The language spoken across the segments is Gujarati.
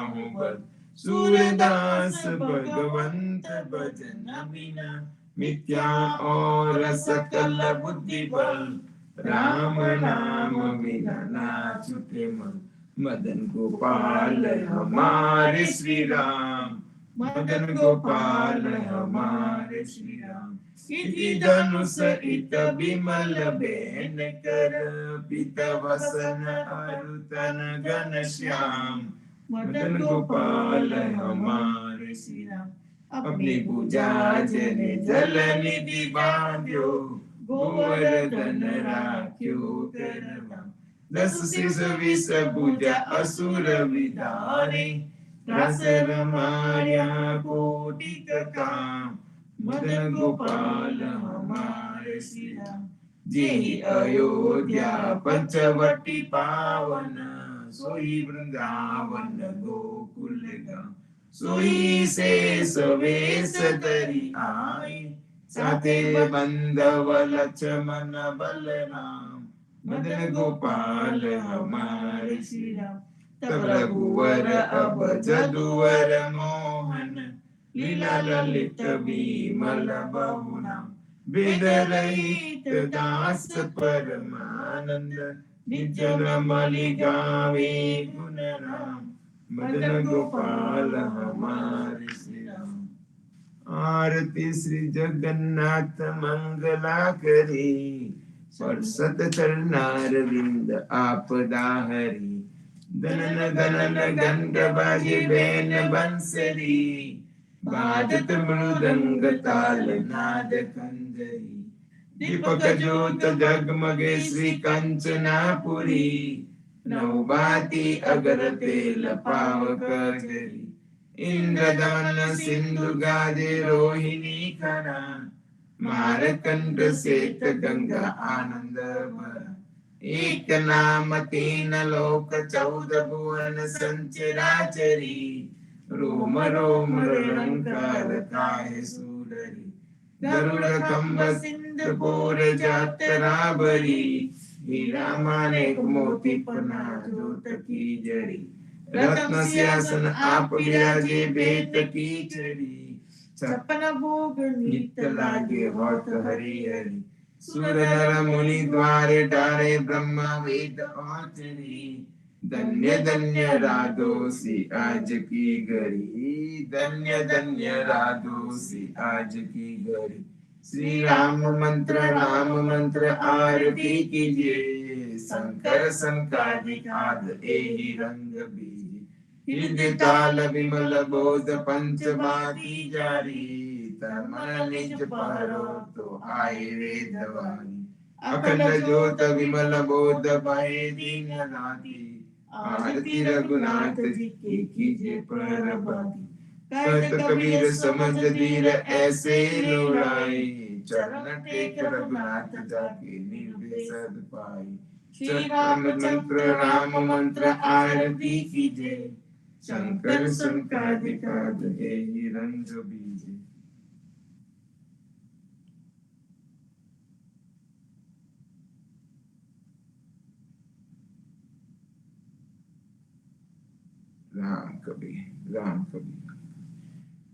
बाहुबल सूरदास भगवंत भजन बिना मिथ्या और सकल बुद्धि बल राम नाम बिना नाचुते मन मदन गोपाल हमारे श्री राम मदन गोपाल हमारे श्री राम इति धनुष इत विमल बेन कर पित वसन अरुतन घन श्याम मदन गोपाल हमारे श्री राम अपनी पूजा जन जल निधि बांध्यो गोवर्धन राख्यो करवा दस शिष विष भुजा असुर विदारे रस रमाया कोटि काम मदन गोपाल हमारे श्री राम जेहि अयोध्या पंचवटी पावन सोई वृंदावन गोकुल गाम सोई शेष वेश धरि आए साथे बंधव लक्ष्मण बलराम मदन गोपाल हमारे श्री राम तब रघुवर अब जदुवर मोहन लीला ललित विमल बहुनाम वेद रहित दास परमानंद निज रमणि गावे गुण राम मदन गोपाल हमारे श्री राम आरती श्री जगन्नाथ मंगला करी स्पर्शत चरणारविंद आपदा हरि गणन गणन गंग बाजे बेन बंसरी बाजत मृदंग ताल नाद कंजरी दीपक ज्योत जगमगे श्री कंचनापुरी नौबाती अगर तेल पावक जरी इंद्रदान सिंधु गाजे रोहिणी खरा मारकंड सेत गंगा आनंद भरा एक नाम तीन लोक चौदह भुवन संचराचरी रोम रोम रंकार काय सूररी गरुड़ कंब सिंध पोर जातरा बरी हीरा माणिक मोती पना जोत की जरी रत्न सिंहासन आप विराजे बेत की चरी छप्पन भोग नित्य लागे होत हरि हरि सुर नर मुनि द्वारे डारे ब्रह्मा वेद आचरी धन्य धन्य राधोसी आज की घड़ी धन्य धन्य राधोसी आज की घड़ी श्री राम मंत्र आरती कीजिए शंकर संकादिकाद एहि रंग बीजे हृदय ताल विमल बोध पंचवाती जारी तमन निज परो तो आए वेदवाणी अखंड ज्योत विमल बोध भय दीन नाथी आरती रघुनाथ जी की कीजिए प्रभाती कहत कबीर समझ धीर ऐसे लोड़ाई चरण टेक रघुनाथ जाके निर्वेसद पाई श्री राम मंत्र आरती कीजिए शंकर संकादिकाद एहि रंग बीजे राम कबीर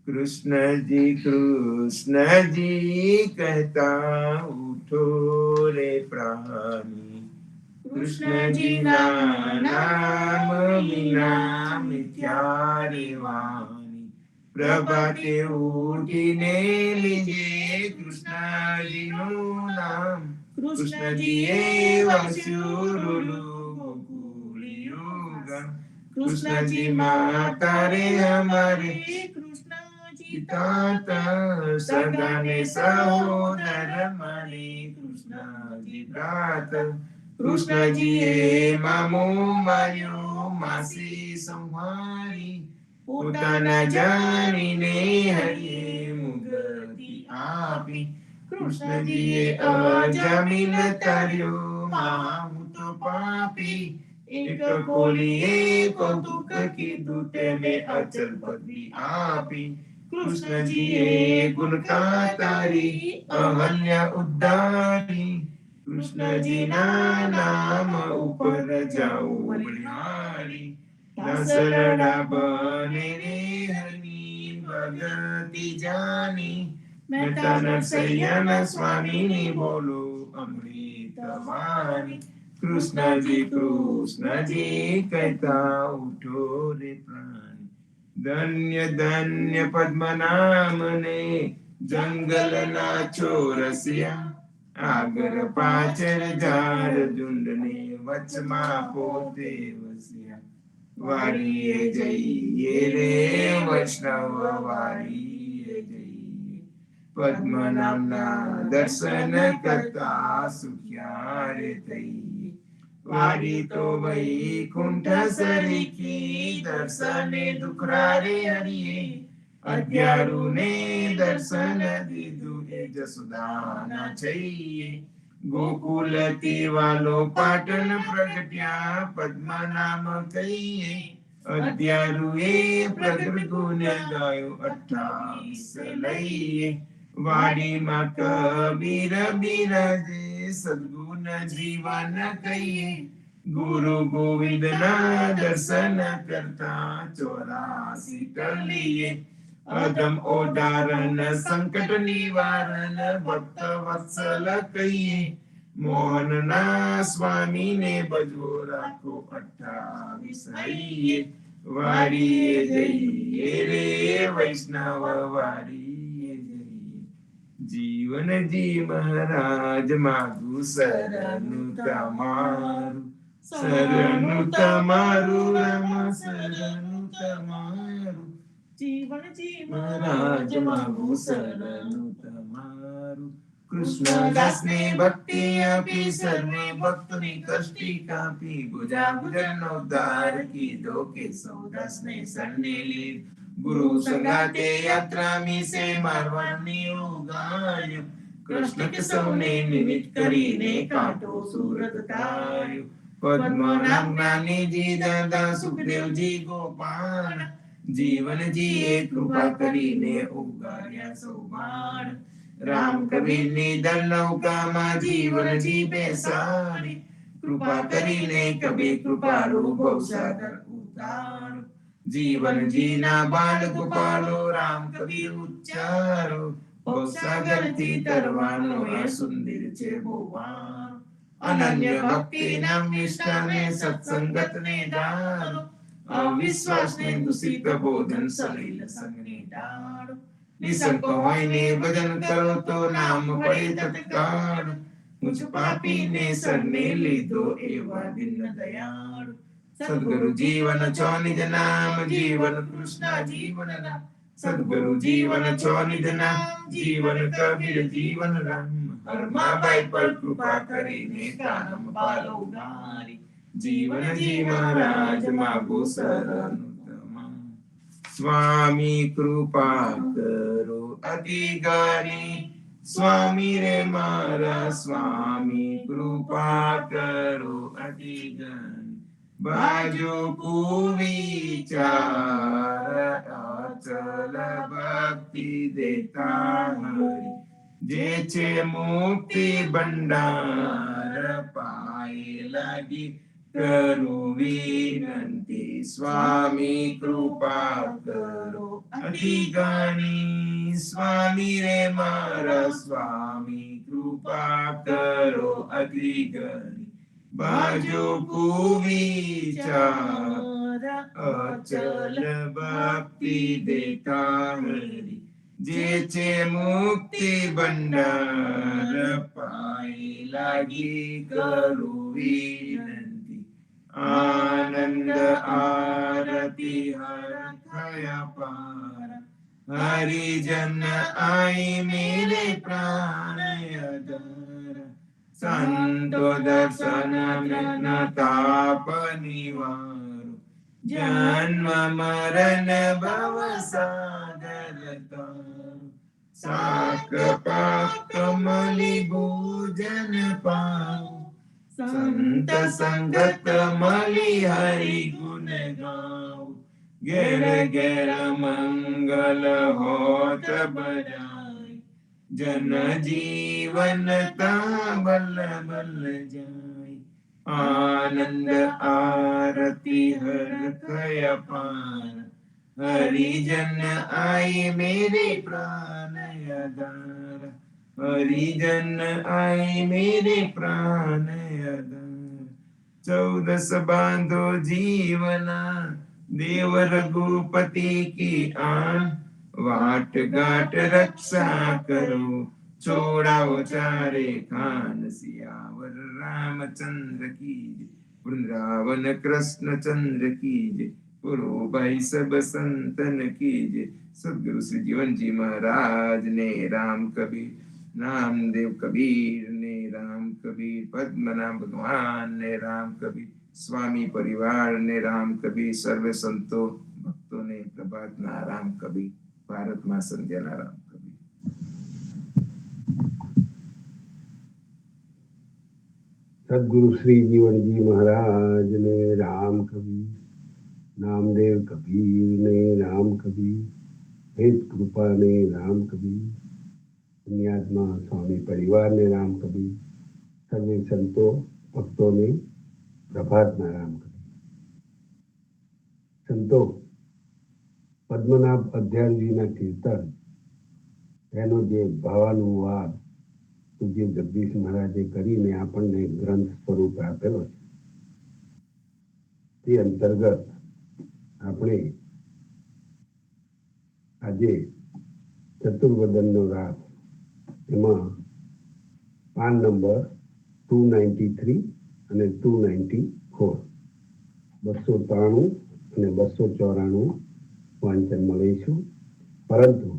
कृष्ण जी कहता उठो रे प्राणी कृष्ण जी नाम बिना मिथ्या रे वाणी प्रभाते उठीने लीजिए कृष्ण जी नु नाम कृष्ण जी वसुरुलु गोकुल कृष्ण जी माता रे हमारे कृष्ण जी ताता सगाने सहोदर मारे कृष्ण जी भ्रात कृष्ण जी मामो मायो मासी संहारी पोताना जानीने हरिये मुगति आपी कृष्ण जी अजामिल तार्यो माहु तो पापी एक कोलिए कौतुक की दूते में अचल पदवी आपी कृष्ण जी गुण का तारी अहल्या उद्धारी कृष्ण जी ना नाम ऊपर जाओ बलिहारी દસરડા બને રે હરની ભગતી જાની મહેતા નરસૈયન સ્વામીની બોલો અમૃત વાણી કૃષ્ણજી કહેતા ઉઠો રે પ્રાણી ધન્ય ધન્ય પદ્મનામને જંગલના ચોરસિયા આગળ પાછળ ઝાડ ઝુંડને વચમાં પોતે વસ્યા વાડીએ જઈએ રે વૈષ્ણવ વાડીએ જઈએ પદ્મનામના દર્શન કરતા સુખ્યા રે થઈએ વાડી તો વૈકુંઠ સરીખી દર્શને દુખરા રે હરિયે અગિયારું ને દર્શન દીધું એ જસુદાના છઈએ ગોકુલતી વાલો પાટણ પ્રગટ્યા પદ્મનામ કહીએ અગિયારું એ પ્રગટ ગુણ ગાયો 28 લઈએ વાડીમાં કબીર બિરાજે સદગુણ જીવન કહીએ ગુરુ ગોવિંદના દર્શન કરતા 84 કલીએ અદમ ઓદારન સંકટ નિવારણ ભક્ત વત્સલ કહીએ મોહનના સ્વામીને ભજવો રાખો 28 હૈયે વાડીએ જઈએ રે વૈષ્ણવ વાડીએ જઈએ જીવનજી મહારાજ માગું શરણું તમારું રામ શરણું તમારું જીવનજી મહારાજ માગું શરણું તમારું કૃષ્ણદાસને ભક્તિ આપી સર્વે ભક્તની કષ્ટી કાપી ગુજરનો ઉદ્ધાર કીધો કેશવદાસને શરણે લીધ ગુરુ સંગાતે યાત્રા મીસે મારવાની ઉગાડ્યો કૃષ્ણ કેશવને નિમિત્ત કરીને કાંટો સુરત તાર્યો પદ્મનામના નિજી દાદા સુખદેવજી ગોપાલ જીવનજીએ કૃપા કરીને ઉગાડ્યા સૌબાણ રામ કબીરની દલનૌકામાં જીવનજી બેસાડી કૃપા કરીને કબીર કૃપાળુ ભવસાગર ઉતારો જીવનજીના બાલ ગોપાલો રામ કબીર ઉચ્ચારો ભવસાગરથી તરવાનો એ સુંદર છે ભોવાણ અનન્ય ભક્તિ નામ નિષ્ઠાને સત્સંગતને ધારો અવિશ્વાસને દૂષિત બોધન સલીલ સંગને ટાળો નિસંક હોઈને ભજન કરો તો નામ પડે તત્કાળ મુજ પાપીને શરણે લીધો એવા દિન દયાળ સદગુરુ જીવન છો નિજ નામ જીવન કૃષ્ણ જીવન રામ સદગુરુ જીવન છો નિજ નામ જીવન કબીર જીવન રામ હરમાબાઈ પર કૃપા કરીને કાનમ પાલો ઉગારી જીવનજી મહારાજ માગો શરણું તમારું સ્વામી કૃપા કરો અધિકારી સ્વામી રે મારા સ્વામી કૃપા કરો અધિકારી બાજો કુવિચાર અચલ ભક્તિ દેતા હરી જે છે મુક્તિ ભંડાર પાય લાગી કરું વિનંતી સ્વામી કૃપા કરો અધિગાની સ્વામી રે મારા સ્વામી કૃપા કરો અધિગાની બાજો કુવિચાર અચલ ભક્તિ દેતા હરી જે છે મુક્તિ ભંડાર પાય લાગી કરું વિનંતી આનંદ આરતી હર થયા પાર હરિજન આઈ મેરે પ્રાણ અધર સંતો દર્શન ન તાપ નિવાર જન્મ મરણ ભવ સાગર તાર સાક પાક મલી ભોજન પાવ સંત સંગત મલી હરિ ગુણ ગાવ ઘેર ઘેર મંગલ હોત બજાય જન જીવન તા બલ બલ જાય आनंद आरती हर कय पान, हरिजन आई मेरे प्राण आधार, हरिजन आई मेरे प्राण आधार। 14 बांधो जीवना, देव रघुपति की आन, वाट घाट रक्षा करो, छोड़ाओ चारे खान। सियावर रामचंद्र की जय, वृंदावन कृष्ण चंद्र की जय, गुरु भाई सब संतन की जय। सदगुरु श्री जीवन जी महाराज ने, राम कबीर नामदेव कबीर ने, राम कबीर पद्मनाभ भगवान ने, राम कबीर स्वामी परिवार ने, राम कबीर सर्व संतों भक्तों ने प्रभात ना राम कबीर, भारत मां संध्या ना राम कबीर। सदगुरु श्री जीवन जी महाराज ने, राम कबीर नामदेव कबीर ने, राम कबीर हेत कृपा ने, राम कबीर पुण्यात्मा स्वामी परिवार ने, राम कबीर सर्वे संतों भक्तों ने प्रभातના રામ કબીર। સંતો પદ્મનાભ અધ્યાયજીના કીર્તન એનો જે ભાવાનુવાદ પૂજ્ય જગદીશ મહારાજે કરીને આપણને ગ્રંથ સ્વરૂપે આપેલો છે, તે અંતર્ગત આપણે આજે ચતુર્વદનનો રાસ એમાં પાન નંબર 293 અને 294 293 અને 294 વાંચનમાં લઈશું, પરંતુ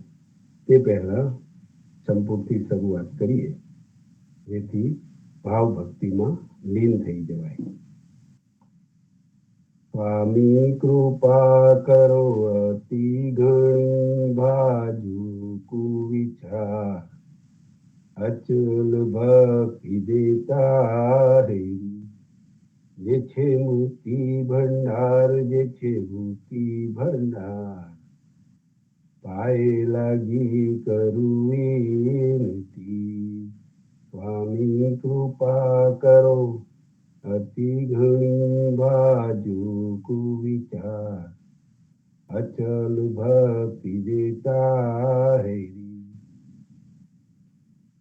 તે પહેલા સંપૂર્ણથી શરૂઆત કરીએ જેથી ભાવ ભક્તિમાં લીન થઈ જવાય। સ્વામી કૃપા કરો અતિ ઘણી બાજુ કુવિચાર, અચલ ભક્તિ દેતા રે, જે છે મુક્તિ ભંડાર, જે છે મુક્તિ ભંડાર, પાએ લાગી કરું વિનતી। સ્વામી કૃપા કરો અતિ ઘણી બાજુ કુવિચાર, અચલ ભક્તિ દેતા રે,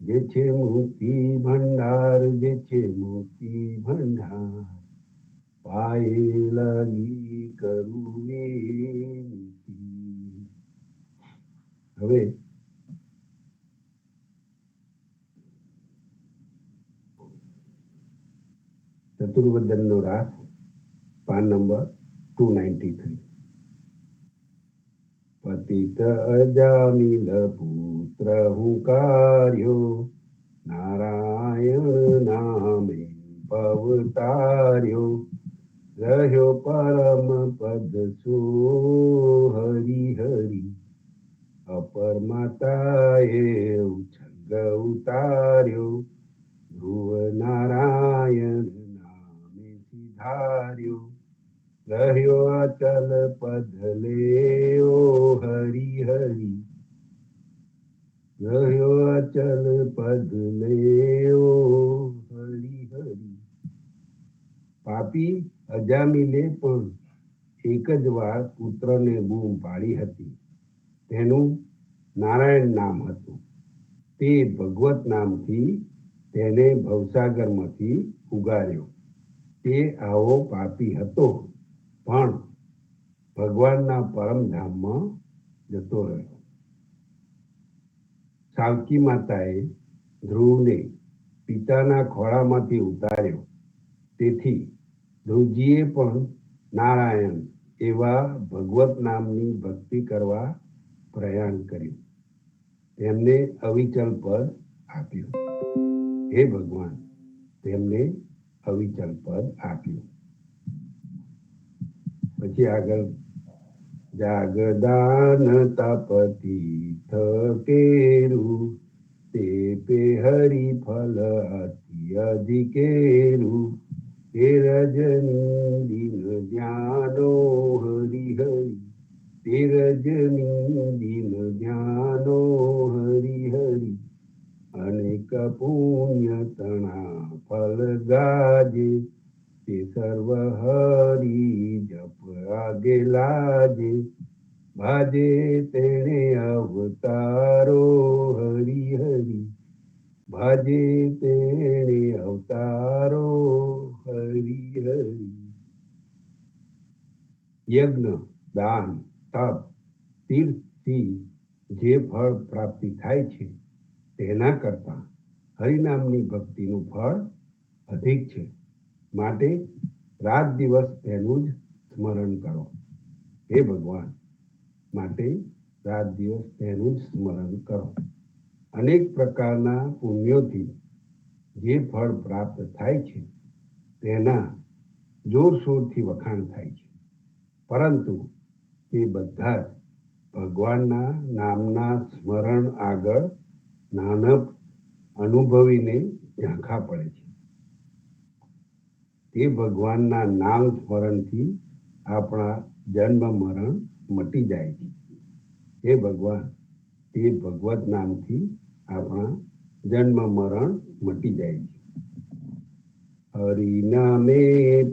જે છે મુક્તિ ભંડાર, જે છે મુક્તિ ભંડાર, પાએ લાગી કરું વિનતી। હવે ચતુર્વદનનો રાસ પાન નંબર 293। પતિત અજામિલ પુત્ર હુંકાર્યો, નારાયણ નામે પવતાર્યો, રહ્યો પરમ પદ સો હરિ હરિ, અપર માતાએ ઉછંગ ઉતાર્યો, ધ્રુવ નારાયણ નામે સિધાર્યો, રહ્યો અચલ પદ લેઓ હરિ હરિ, રહ્યો અચલ પદ લેઓ હરિ હરિ। પાપી અજામિલે પણ એક જ વાર પુત્રને બૂમ પાડી હતી, તેનું નારાયણ નામ હતું। તે ભગવત નામથી તેને ભવસાગરમાંથી ઉગાર્યો। તે આવો પાપી હતો, પણ ભગવાનના પરમધામમાં જતો રહ્યો। સાવકી માતાએ ધ્રુવને પિતાના ખોળામાંથી ઉતાર્યો, તેથી ધ્રુવજીએ પણ નારાયણ એવા ભગવત નામની ભક્તિ કરવા પ્રયાણ કર્યું, તેમને અવિચલ પદ આપ્યું। હે ભગવાન, તેમને અવિચલ પદ આપ્યું। પછી આગળ, જાગદાન તપતિ થકેરું, તે પે હરિ ફલ અતિ અધિકેરું, તે રજની દિન ધ્યાનો હરિ હરિ, તે રજની દિન ધ્યાનો હરિ હરિ, અનેક પુણ્ય તણા ફલ ગાજે, તે સર્વ હરી જપ આગે લાજે, ભાજે તેણે અવતારો હરી હરી, ભાજે તેણે અવતારો હરી હરી. યજ્ઞ, દાન, તપ, તીર્થથી જે ફળ પ્રાપ્તિ થાય છે તેના કરતા હરિનામની ભક્તિનું ફળ અધિક છે. માટે રાત દિવસ તેનું જ સ્મરણ કરો. હે ભગવાન, માટે રાત દિવસ તેનું જ સ્મરણ કરો. અનેક પ્રકારના પુણ્યોથી જે ફળ પ્રાપ્ત થાય છે તેના જોરશોરથી વખાણ થાય છે, પરંતુ તે બધા જ ભગવાનના નામના સ્મરણ આગળ નાનપ અનુભવીને ઝાંખા પડે છે. તે ભગવાનના નામ સ્મરણથી આપણા જન્મ મરણ મટી જાય છે. હે ભગવાન, તે ભગવત નામથી આપણા જન્મ મરણ મટી જાય છે. હરિનામે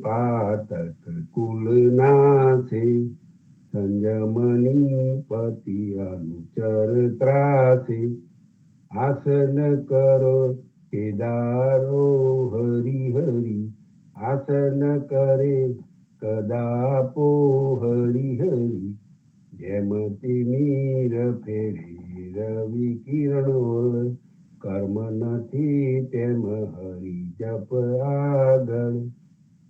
પાતક કુલ નાશે, સંયમની પતિ અનુચર ત્રાસે, આસન કરો કેદારો હરી હરી, આસન કરે કદાપો હરી હરી, જેમ તીમીર ફેરે રવિ કિરણો, કર્મ નથી તેમ હરી જપ આગળ,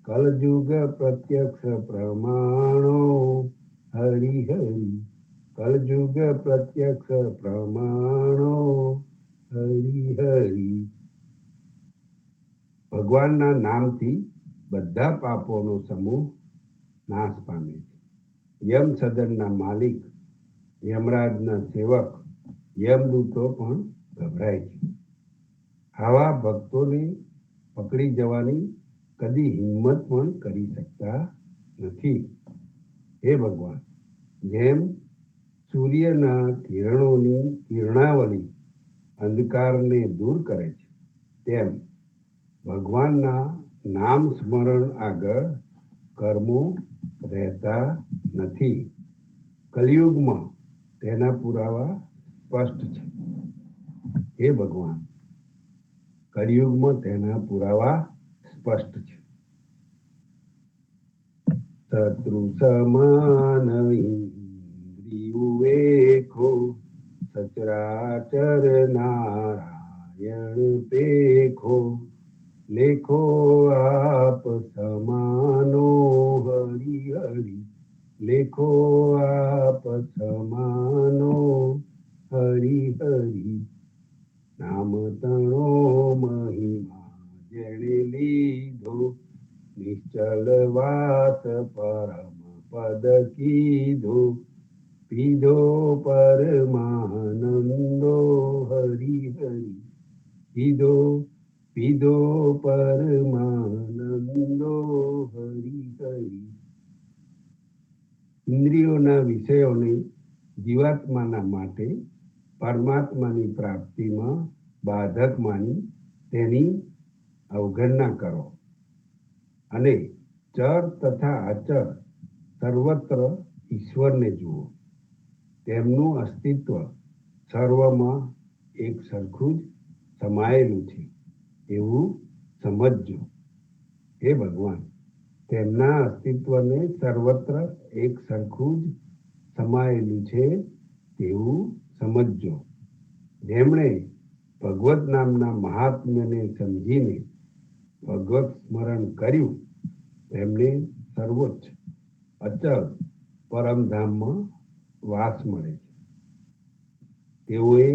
કલયુગ પ્રત્યક્ષ પ્રમાણો હરી હરી, કલયુગ પ્રત્યક્ષ પ્રમાણો હરી હરી. ભગવાનના નામથી બધા પાપોનો સમૂહ નાશ પામે છે. યમ સદનના માલિક, યમરાજના સેવક, યમદૂતો પણ ગભરાય છે. આવા ભક્તોને પકડી જવાની કદી હિંમત પણ કરી શકતા નથી. હે ભગવાન, જેમ સૂર્યના કિરણોની કિરણાવલી અંધકારને દૂર કરે છે, તેમ ભગવાનના નામ સ્મરણ આગળ કર્મો રહેતા નથી. કલિયુગમાં તેના પુરાવા સ્પષ્ટ છે. હે ભગવાન, કલિયુગમાં તેના પુરાવા સ્પષ્ટ છે. શત્રુ સમાન ઇન્દ્રિયો વેખો, સચરાચર નારાયણ પેખો, લેખો આપ સમાનો હરી હરી, લેખો આપ સમાનો હરી હરી. નામ તણો મહિમા જેણે લીધો, નિશ્ચલ વાસ પરમ પદ કીધો, પીધો પરમાનંદો હરી હરી, પીધો પીધો પરમાનંદો હરી હરી. ઇન્દ્રિયોના વિષયોને જીવાત્માના માટે પરમાત્માની પ્રાપ્તિમાં બાધક માની તેની અવગણના કરો, અને ચર તથા અચર સર્વત્ર ઈશ્વરને જુઓ. તેમનું અસ્તિત્વ સર્વમાં એક સરખું જ સમાયેલું છે એવું સમજજો. હે ભગવાન, તેમના અસ્તિત્વને સર્વત્ર એક સરખું જ સમાયેલું છે તેવું સમજજો. જેમણે ભગવત નામના મહાત્મ્યને સમજીને ભગવત સ્મરણ કર્યું, તેમને સર્વોચ્ચ અચલ પરમધામમાં વાસ મળે છે. તેઓએ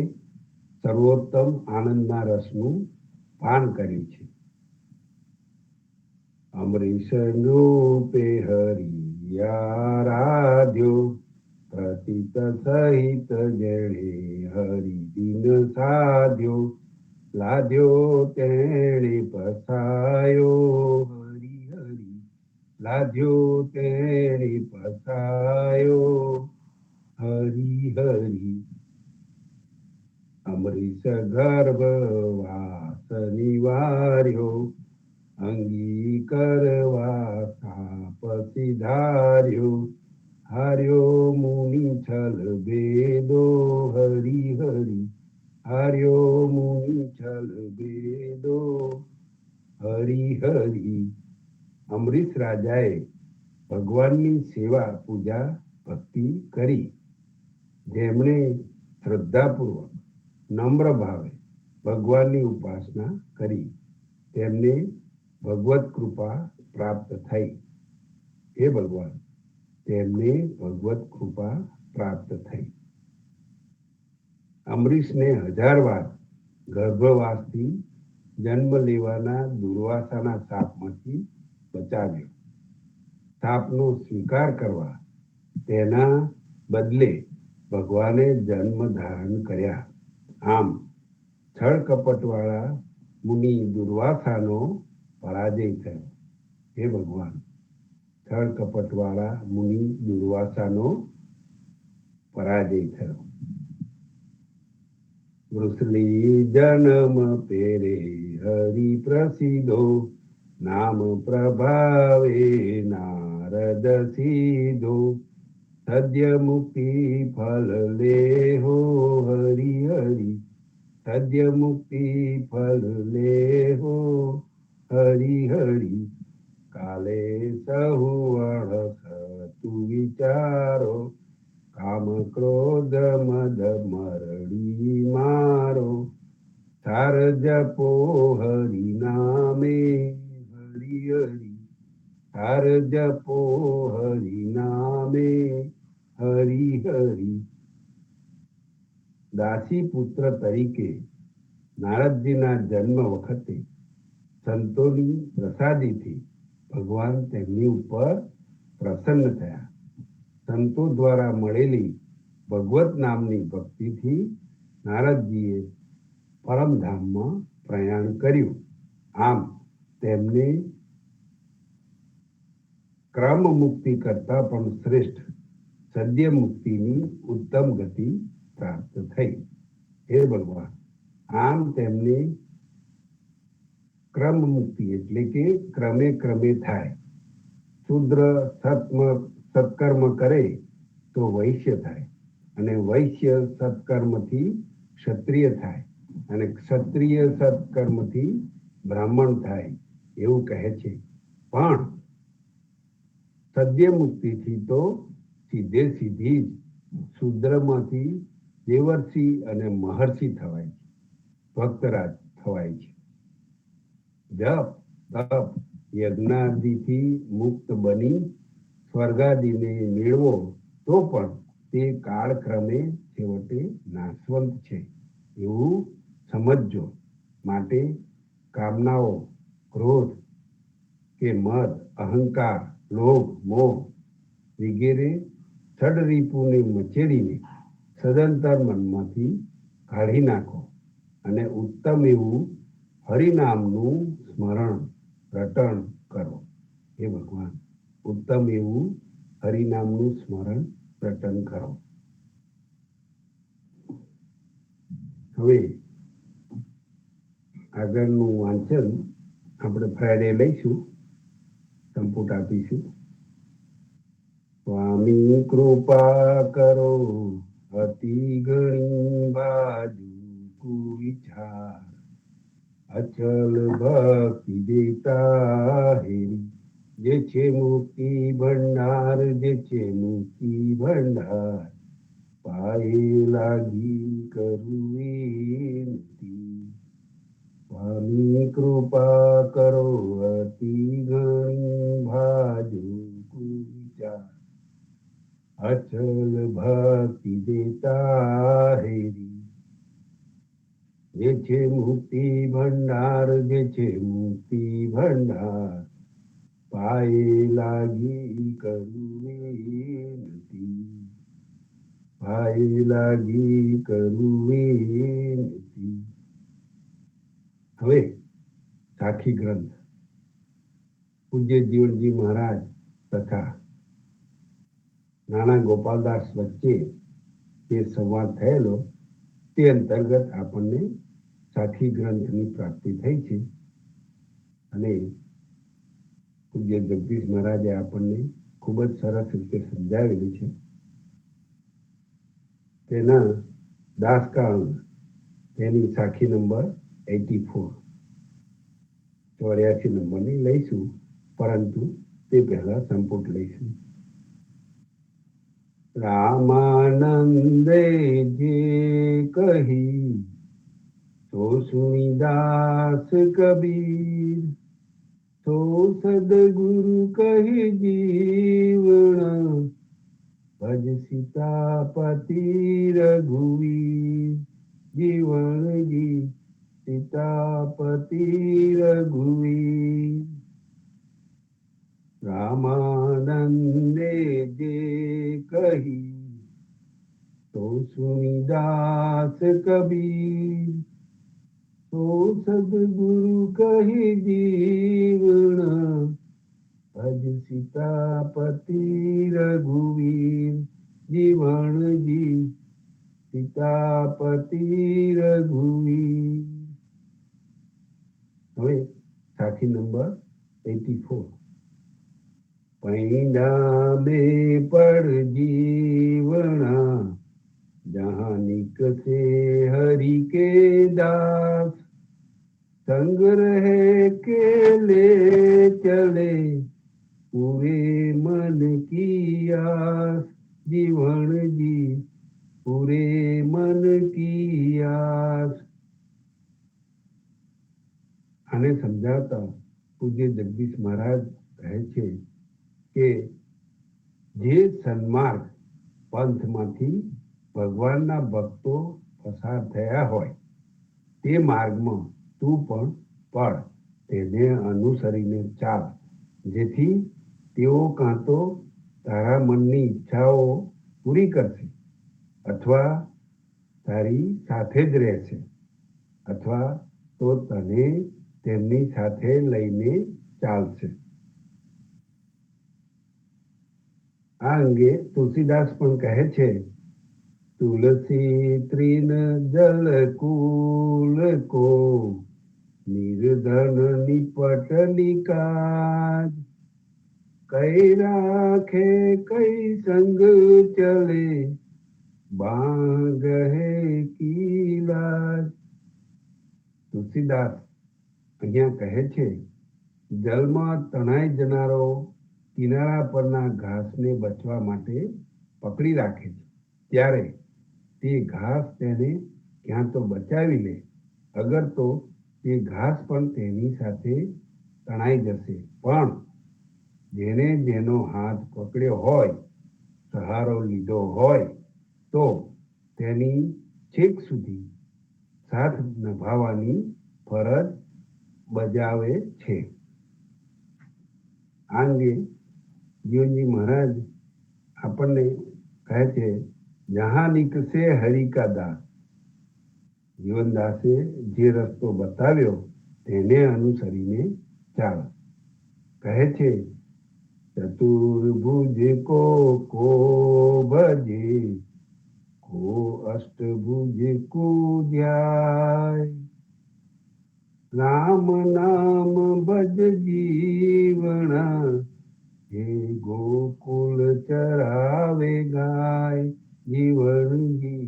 સર્વોત્તમ આનંદના રસનું પાન કર્યું છે. અમરીશ રૂપે હરિયારાધ્યો, પ્રતિત સહિત જેણે હરિદિન સાધ્યો, લાદ્યો તેણે પસાયો હરી હરી, લાદ્યો તેણે પસાયો હરી હરી. અમરીશ ગર્ભ વાસ નિવાર્યો, અંગી કરવા તાપસી ધાર્યો, હાર્યો મુનિ છલ બેદો હરી હરી, હાર્યો મુનિ છલ બેદો હરી હરી. અમરીશ રાજાએ ભગવાનની સેવા પૂજા ભક્તિ કરી. જેમણે શ્રદ્ધાપૂર્વક નમ્ર ભાવે ભગવાનની ઉપાસના કરી તેમને ભગવત કૃપા પ્રાપ્ત થઈ. હે ભગવાન, તેમને ભગવત કૃપા પ્રાપ્ત થઈ. અમરીશને 1000 વાર ગર્ભવાસથી જન્મ લેવાના દુર્વાસાના શાપમાંથી બચાવ્યો. શાપનો સ્વીકાર કરવા તેના બદલે ભગવાને જન્મ ધારણ કર્યા. આમ છળ કપટવાળા મુનિ દુર્વાસાનો પરાજય થયો. હે ભગવાન, છળ કપટવાળા મુનિ દુર્વાસાનો પરાજય થયો. વૃષલી જન્મ પેરે હરિ પ્રસિદ્ધો, નામ પ્રભાવે નારદ સીધો, સદ્ય મુક્તિ ફલ લેહો હરિ હરિ, સદ્ય મુક્તિ ફલ લેહો હરિ હરિ. કાલે સહુ અણસતુ વિચારો, કામ ક્રોધ મદ મરડી મારો, સાર જપો હરિ નામે હરિ હરિ, સાર જપો હરિ નામે હરિ હરિ. દાસી પુત્ર તરીકે નારદજીના જન્મ વખતે સંતોની પ્રસાદીથી ભગવાન તેમની ઉપર પ્રસન્ન થયા. સંતો દ્વારા મળેલી ભગવત નામની ભક્તિથી નારદજીએ પરમધામમાં પ્રયાણ કર્યું. આમ તેમને ક્રમ મુક્તિ કરતા પણ શ્રેષ્ઠ સદ્ય મુક્તિની ઉત્તમ ગતિ પ્રાપ્ત થઈ. હે ભગવાન, આમ તેમને ક્રમ મુક્તિ એટલે કે ક્રમે ક્રમે થાય. શુદ્ર સત્કર્મ કરે તો વૈશ્ય થાય, અને વૈશ્ય સત્કર્મથી ક્ષત્રિય થાય, અને ક્ષત્રિય સત્કર્મથી બ્રાહ્મણ થાય એવું કહે છે. પણ સદ્ય મુક્તિથી તો સીધે સીધી જ શુદ્રમાંથી દેવર્ષિ અને મહર્ષિ થવાય છે, ભક્તરાજ થવાય છે. જપ તપ યજ્ઞાદિથી મુક્ત બની સ્વર્ગાદિને મેળવો તો પણ તે કાળક્રમે છેવટે નાશવંત છે એવું સમજજો. માટે કામનાઓ, ક્રોધ કે મદ, અહંકાર, લોભ, મોહ વગેરે ષડરીપુને મચેડીને સદંતર મનમાંથી કાઢી નાખો, અને ઉત્તમ એવું હરિનામનું સ્મરણ રટણ કરો. હે ભગવાન, ઉત્તમ એવું હરિનામનું સ્મરણ રટણ કરો. હવે આગળનું વાંચન આપણે ફ્રાઈડે લઈશું, સંપુટ આપીશું. સ્વામી કૃપા કરો અતિ ઘણી બાજુ કુવિચાર, અચલ ભક્તિ દેતા હેરી, જે છે મુક્તિ ભંડાર, જે છે મુક્તિ ભંડાર, પાયે લાગી કરું વિનતી. સ્વામી કૃપા કરો અતિ ઘણી બાજુ કુવિચાર, અચલ ભક્તિ દેતા હેરી, જે છે મુક્તિ ભંડાર, જે છે મુક્તિ ભંડાર, પાયે લાગી કરું વિનતી, પાયે લાગી કરું વિનતી. હવે સાખી ગ્રંથ પૂજ્ય જીવનજી મહારાજ તથા નાના ગોપાલદાસ વચ્ચે જે સંવાદ થયેલો તે અંતર્ગત આપણને સાખી ગ્રંથની પ્રાપ્તિ થઈ છે. અને પૂજ્ય જગદીશ મહારાજે આપણને ખૂબ જ સરસ રીતે સમજાવેલી છે. તેના દાસકાંગ તેની સાખી નંબર 84 84 નંબરની લઈશું, પરંતુ તે પહેલા સંપુટ લઈશું. રામાનંદે જે કહી તો સુની દાસ કબીર, તો સદગુરુ કહી જીવણ, ભજ સીતાપતિ રઘુવીર. જીવણજી સીતાપતિ રઘુવીર. રામાનંદે જે કહી તો સુની દાસ કબીર, તો સદગુરુ કહી જીવણ, ભજ સીતાપતિ રઘુવીર. જીવણજી સીતાપતિ રઘુવીર. હવે સાખી નંબર 84. पैंडा में पड़ जीवना, जहाँ निकसे हरि के दास, संग रहे के ले चले पूरे मन की आस. जीवन जी पूरे मन की आस. આને સમજાવતા પૂજ્ય જગદીશ મહારાજ કહે છે કે જે સન્માર્ગ પંથમાંથી ભગવાનના ભક્તો પસાર થયા હોય તે માર્ગમાં તું પણ પડ, તેને અનુસરીને ચાલ, જેથી તેઓ કાં તો તારા મનની ઈચ્છાઓ પૂરી કરશે, અથવા તારી સાથે જ રહેશે, અથવા તો તને તેમની સાથે લઈને ચાલશે. આ અંગે તુલસીદાસ પણ કહે છે, તુલસી તૃણ જલ કુલ કો, નિર્ધન નિપટ નિકાજ. કઈ રાખે કઈ સંગ ચલે, બાંગ હે કી લાજ. તુલસીદાસ અહીંયા કહે છે, જલમાં તણાઈ જનારો કિનારા પરના ઘાસને બચવા માટે પકડી રાખે છે, ત્યારે તે ઘાસ તેને ક્યાં તો બચાવી લે, અગર તો તે ઘાસ પણ તેની સાથે તણાઈ જશે. પણ જેને જેનો હાથ પકડ્યો હોય, સહારો લીધો હોય, તો તેની છેક સુધી સાથ નિભાવવાની ફરજ બજાવે છે. આ અંગે જીવનજી મહારાજ આપણને કહે છે, જહાં નિકસે હરિ કા દાસ. જીવનદાસે જે રસ્તો બતાવ્યો તેને અનુસરીને ચાલ. કહે છે, ચતુર્ભુજ કો ભજે, કો અષ્ટભુજ કો ધ્યાય. રામ નામ ભજ જીવણા, હે ગોકુલ ચરાવે ગાય. જીવનજી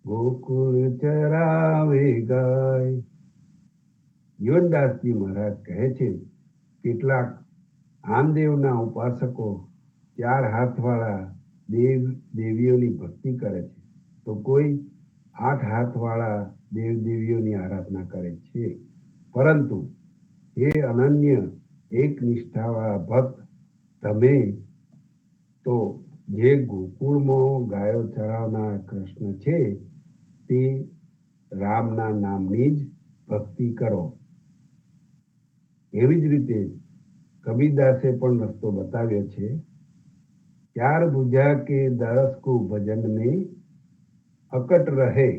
ગોકુલ ચરાવે ગાય. જીવનદાસજી મહારાજ કહે છે, કેટલાક આમદેવના ઉપાસકો 4 હાથવાળા દેવ દેવીઓની ભક્તિ કરે છે, તો કોઈ 8 હાથવાળા દેવ દેવીઓની આરાધના કરે છે. પરંતુ હે અનન્ય એક નિષ્ઠાવાળા ભક્ત, તમે તો જે ગોકુળમાં ગાયો ચરાવનાર કૃષ્ણ છે તે રામના નામની જ ભક્તિ કરો. એવી જ રીતે કબીરદાસે પણ રસ્તો બતાવ્યો છે, 4 ભુજા કે 10 કો ભજન में અકટ રહે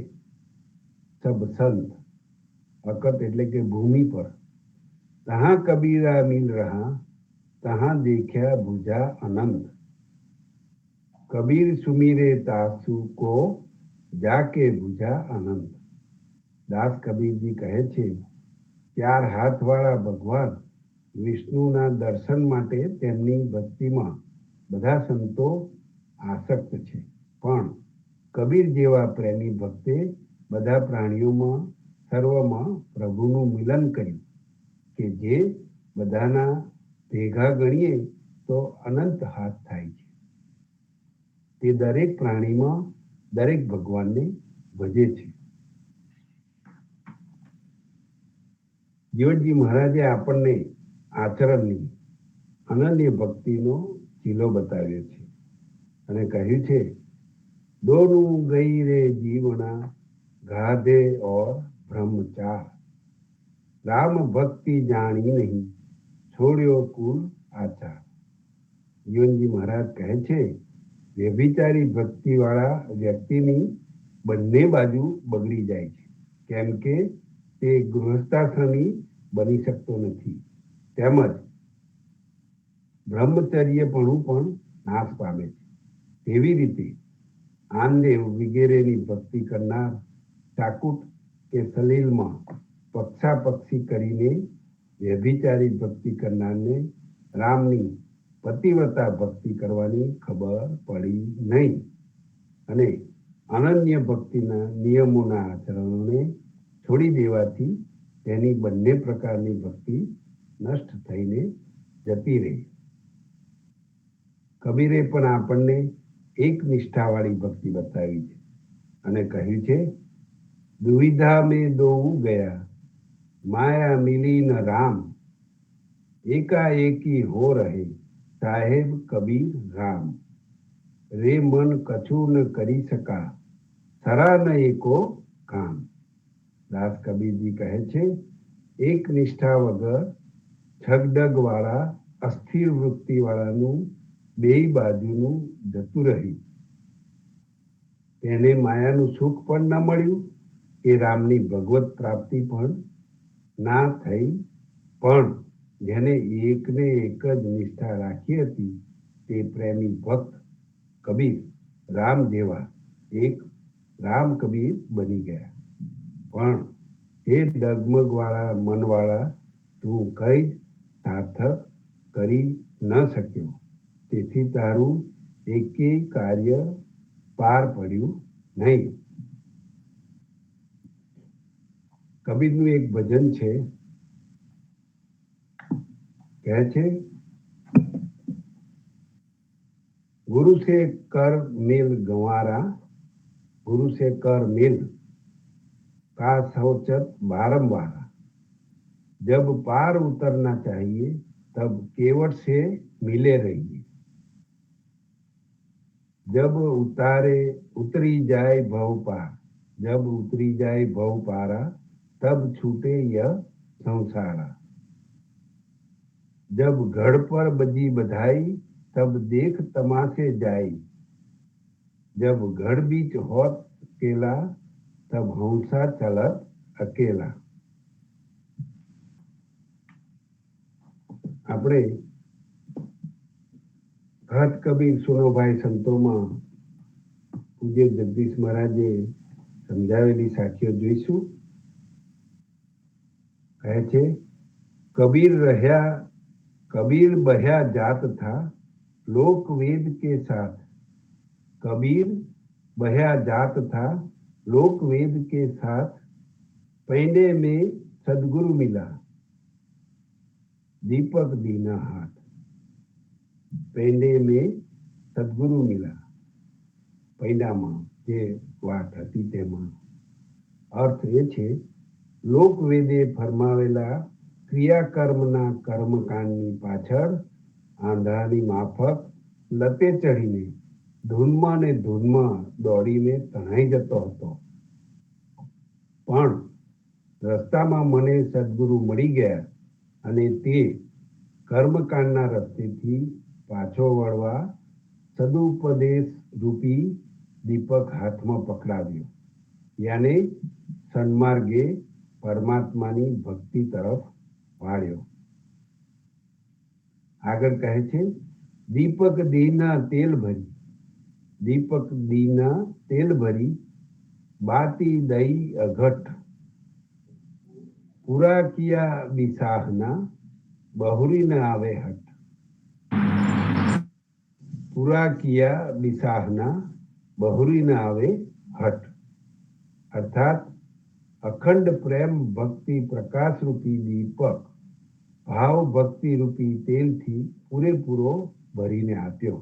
સબ સંત. અકટ એટલે કે ભૂમિ પર. તહાં કબીરા મિલ રહા, તહાં દેખ્યા ભુજા અનંત. કબીર સુમીરે તાસુ કો, જાકે ભુજા અનંત. દાસ કબીરજી કહે છે, 4 હાથવાળા ભગવાન વિષ્ણુના દર્શન માટે તેમની ભક્તિમાં બધા સંતો આસક્ત છે, પણ કબીર જેવા પ્રેમી ભક્તે બધા પ્રાણીઓમાં સર્વમાં પ્રભુનું મિલન કર્યું કે જે બધાના ભેગા ગણીએ તો અનંત હાથ થાય છે. તે દરેક પ્રાણીમાં દરેક ભગવાનને ભજે છે. જીવનજી મહારાજે આપણને આચરણની અનન્ય ભક્તિનો ચીલો બતાવ્યો છે અને કહ્યું છે, दोनों गई रे जीवना गाधे और ब्रह्मचार, राम भक्ति जानी नहीं छोड़्यो कुल आचार. જીવનજી મહારાજ કહે છે, વ્યભિચારી ભક્તિ વાળા વ્યક્તિની બંને બાજુ બગડી જાય છે, કેમ કે તે ગૃહસ્થાશ્રમી બની શકતો નથી, તેમજ બ્રહ્મચર્યપણું પણ નાશ પામે છે. તેવી રીતે આનદેવ વગેરેની ભક્તિ કરનાર ચાકુટ કે સલીલમાં પક્ષાપક્ષી કરીને વ્યભિચારી ભક્તિ કરનારને રામની પતિવ્રતા ભક્તિ કરવાની ખબર પડી નહીં અને અનન્ય ભક્તિના નિયમોના આચરણોને છોડી દેવાથી તેની બંને પ્રકારની ભક્તિ નષ્ટ થઈને જતી રહી. કબીરે પણ આપણને એક નિષ્ઠાવાળી ભક્તિ બતાવી છે અને કહ્યું છે, દુવિધા મેં દોઉ ગયા માયા મિલી ન રામ, એકાએકી હો રહે સાહેબ કબીર રામ, રે મન કછું ન કરી શકા સરા ન એકો કામ. દાસ કબીરજી કહે છે, એક નિષ્ઠા વગર છગડગ વાળા અસ્થિર વૃત્તિ વાળાનું બેય બાજુનું જતું રહ્યું. તેને માયાનું સુખ પણ ન મળ્યું કે રામની ભગવત પ્રાપ્તિ પણ ના થઈ, પણ જેને એકને એક જ નિષ્ઠા રાખી હતી તે પ્રેમી ભક્ત કબીર રામ જેવા એક રામ કબીર બની ગયા. પણ એ ડગમગવાળા મનવાળા તું કઈ જ સાર્થક કરી ન શક્યો, તેથી તારું એકેય કાર્ય પાર પડ્યું નહીં. કબીરનું એક ભજન છે, કહે છે, गुरु से कर मिल गंवारा, गुरु से कर मिल का सौचत बारंबारा, जब पार उतरना चाहिए तब केवट से मिले रहिए, जब उतरी जाए भव पार, जब उतरी जाए भव पारा तब छूटे यह संसारा, जब घड़ पर बजी बधाई तब देख तमाशे जाई, जब घड़ बीच होत अकेला तब हंसा चलत अकेला. આપણે ભક્ત કબીર સુનોભાઈ સંતોમાં પૂજ્ય જગદીશ મહારાજે સમજાવેલી સાખીઓ જોઈશું. કહે છે, कबीर बह्या जात था लोक वेद के साथ, कबीर बह्या जात था लोक वेद के साथ, पैंडे में सदगुरु मिला दीपक दीना हाथ, पैंडे में सदगुरु मिला. પૈડામાં જે વાત હતી તેમાં અર્થ એ છે, લોકવેદે ફરમાવેલા ક્રિયાકર્મના કર્મકાંડની પાછળ આંધળાની માફક લતે ચડીને ધૂનમાં ને ધૂનમાં દોડીને તણાઈ જતો હતો, પણ રસ્તામાં મને સદગુરુ મળી ગયા અને તે કર્મકાંડના રસ્તેથી પાછો વળવા સદુપદેશ રૂપી દીપક હાથમાં પકડાવ્યો, યાને સન્માર્ગે પરમાત્માની ભક્તિ તરફ વાળ્યો. આગળ કહે છે, દીપક દીના તેલ ભરી, દીપક દીના તેલ ભરી બાતી દઈ અઘટ, પૂરા કિયા બિસાહના बहुरी न आवे हट, पूरा किया बिसाहना, बहुरी न आवे हट। अर्थात अखंड प्रेम भक्ति प्रकाश रूपी दीपक ભાવ ભક્તિ રૂપી તેલથી પૂરેપૂરો ભરીને આપ્યો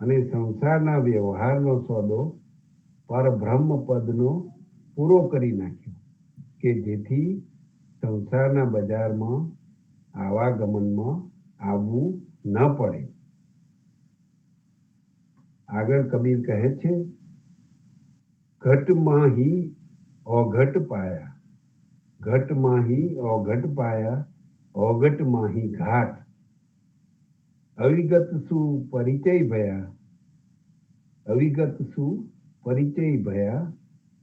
અને સંસારના વ્યવહારનો સોદો પરબ્રહ્મ પદનો પૂરો કરી નાખ્યો કે જેથી સંસારના બજારમાં આવાગમનમાં આવવું ન પડે. આગળ કબીર કહે છે, ઘટમાં ही औघट पाया, घटમાં ही औघट पाया, औघट माही घाट, अविगत सु परिचय भया, अविगत सु परिचय भया,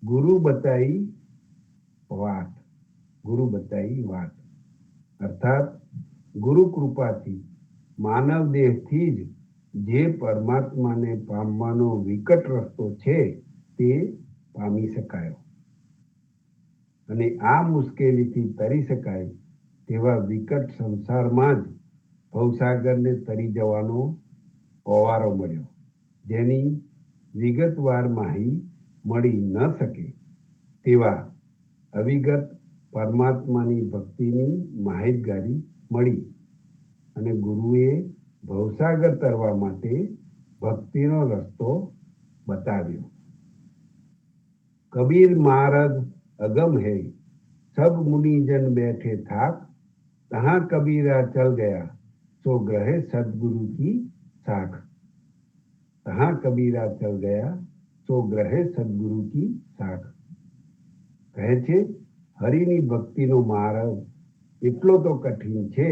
गुरु बताई वाट, गुरु बताई वाट. अर्थात गुरु कृपाથી માનવ દેહથી જ જે પરમાત્માને પામવાનો વિકટ રસ્તો છે તે પામી શકાયો અને આ મુશ્કેલીથી તરી શકાય તેવા વિકટ સંસારમાં જ ભવસાગરને તરી જવાનો ઓવારો મળ્યો, જેની વિગતવાર માહી મળી ન શકે તેવા અવિગત પરમાત્માની ભક્તિની માહિતગારી મળી અને ગુરુએ ભવસાગર તરવા માટે ભક્તિનો રસ્તો બતાવ્યો. કબીર મારગ अगम है, सब मुनिजन बैठे थाक, तहाँ कबीरा चल गया सो ग्रहे सदगुरु की साख. तहाँ कबीरा चल गया सो ग्रहे सदगुरु की साख. કહે છે, હરિની ભક્તિનો માર્ગ એટલો તો કઠિન છે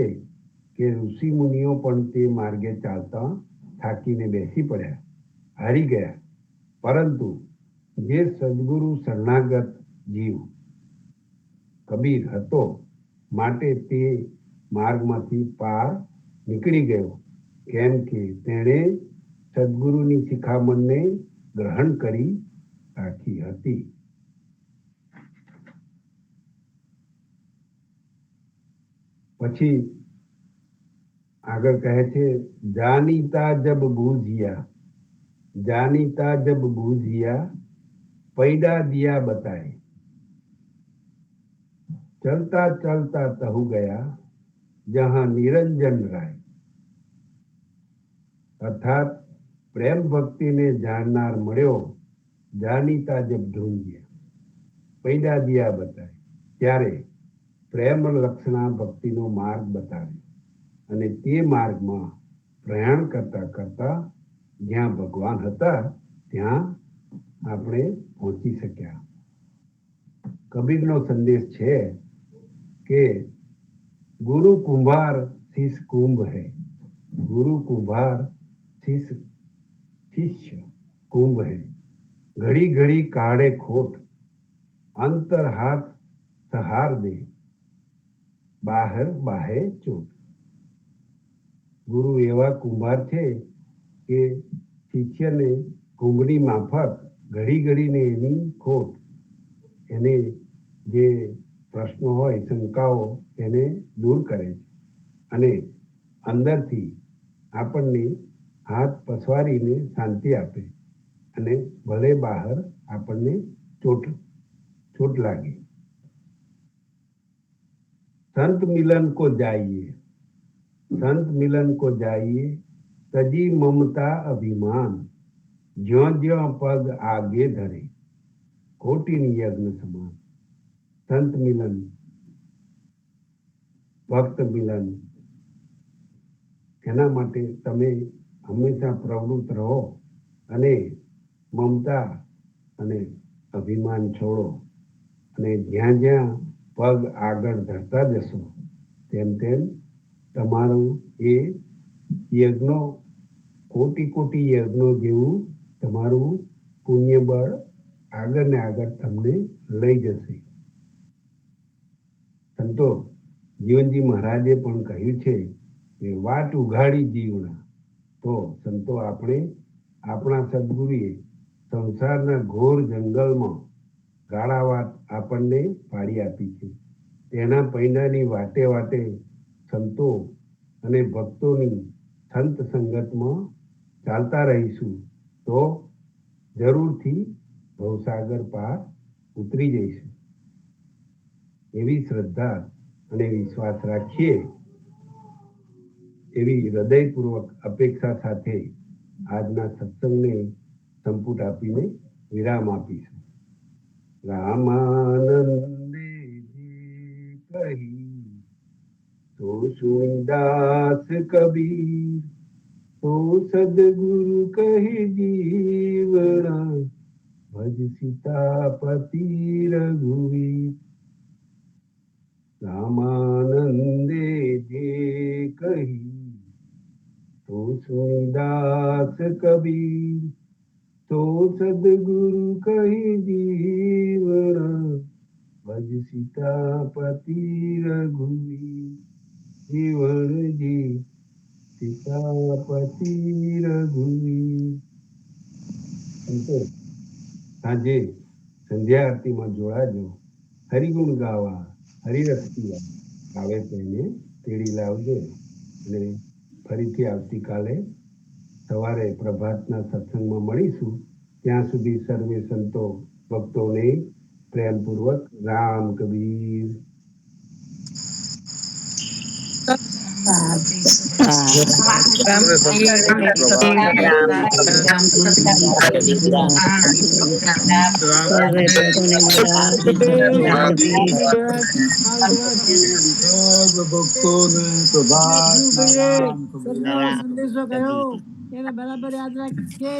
કે ઋષિ મુનિઓ પણ તે માર્ગે ચાલતા થાકીને બેસી પડ્યા, હારી ગયા. પરંતુ જે સદગુરુ શરણાગત જીવ કબીર હતો માટે તે માર્ગમાંથી પાર નીકળી ગયો, કેમ કે તેણે સદગુરુની શિખામણને ગ્રહણ કરી રાખી હતી. પછી આગળ કહે છે, જાનીતા જબ બૂઝિયા, જાનીતા જબ બૂઝિયા, पैडा दिया बताए, चलता चलता तहु गया जहां निरंजन राय. अर्थात प्रेम भक्ति ने जाननार मळ्यो, जानीता जब ढूंढिया, पैडा दिया बताए, त्यारे प्रेम लक्षणा भक्तिनो मार्ग बताव्यो અને તે માર્ગમાં પ્રયાણ કરતા કરતા જ્યાં ભગવાન હતા ત્યાં આપણે પહોંચી શક્યા. કબીરનો સંદેશ છે કે ગુરુ કુંભાર શિષ્ય કુંભ હૈ, ગુરુ કુંભાર શિષ્ય કુંભ હૈ, ઘડી ઘડી કાઢે ખોટ, અંતર હાથ સહાર દે, બહાર બાહે ચોટ. ગુરુ એવા કુંભાર છે કે શિષ્યને કુંભની માફક ઘડી ઘડીને એની ખોટ, એને જે પ્રશ્નો હોય શંકાઓ એને દૂર કરે છે અને અંદરથી આપણને હાથ પસવારીને શાંતિ આપે અને ભલે બહાર આપણને ચોટ લાગે. संत मिलन को जाइए, संत मिलन को जाइए, तजी ममता अभिमान, ज्यों ज्यों पग आगे धरे, कोटिन यज्ञ समान. संत मिलन, ભક્ત મિલન, એના માટે તમે હંમેશા પ્રવૃત્ત રહો અને મમતા અને અભિમાન છોડો અને જ્યાં જ્યાં પગ આગળ ધરતા જશો તેમ તેમ તમારું એ યજ્ઞો કોટી કોટી યજ્ઞો જેવું તમારું પુણ્યબળ આગળ ને આગળ તમને લઈ જશે. સંતો જીવનજી મહારાજે પણ કહ્યું છે કે વાટ ઉઘાડી જીવના. તો સંતો આપણે આપણા સદગુરુએ સંસારના ઘોર જંગલમાં ગાળા વાટ આપણને પાડી આપી છે. તેના પૈડાની વાટે વાટે સંતો અને ભક્તોની સંત સંગતમાં ચાલતા રહીશું તો જરૂરથી ભવસાગર પાર ઉતરી જઈશું. એવી શ્રદ્ધા અને વિશ્વાસ રાખીએ, એવી હૃદયપૂર્વક અપેક્ષા સાથે આજના સત્સંગને સંપુટ આપીને વિરામ આપીશું. રામાનંદે કહી તો સુદાસ કબીર, તો સદગુરુ કહે જીવણા, ભજ સીતાપતિ રઘુવીર. રામાનંદે જે કહી તો સુદાસ કબીર, તો સદગુરુ કહી જીવણા, ભજ સીતાપતિ રઘુવીર. જીવણજી સીતાપતિ રઘુવીર. સાંજે સંધ્યા આરતીમાં જોડાજો. હરિગુણ ગાવા, હરિરસ પીવા, આવે તેને તેડી લાવજો. અને ફરીથી આવતીકાલે સવારે પ્રભાતના સત્સંગમાં મળીશું. ત્યાં સુધી સર્વે સંતો ભક્તોને પ્રેમપૂર્વક રામ કબીર. સંદેશો કયો એને બરાબર યાદ રાખીને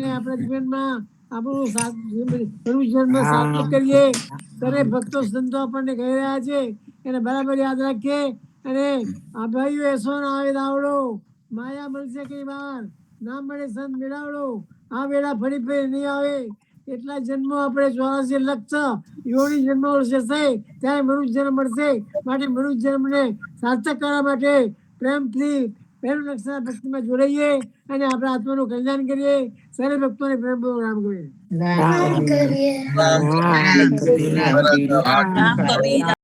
આપણા જીવનમાં આપણું સાર્થક કરીએ. દરેક ભક્તો સંતો આપણને કહી રહ્યા છે એને બરાબર યાદ રાખીએ. અને આ ભાઈઓ એસો ના આવે દાવડો, માયા મળશે કઈ વાર, ના મળે સંત મેળાવડો. આ વેળા ફરી ફરી નહીં આવે. એટલા જન્મો આપણે 84 લક્ષ યોની જન્મ જશે ત્યારે મનુષ્ય જન્મ મળશે. માટે મનુષ્ય જન્મને સાર્થક કરવા માટે પ્રેમથી પહેલું લક્ષણ ભક્તિમાં જોડાઈએ અને આપણા આત્માનું કલ્યાણ કરીએ. સર્વે ભક્તોને પ્રેમ રામ કરીએ.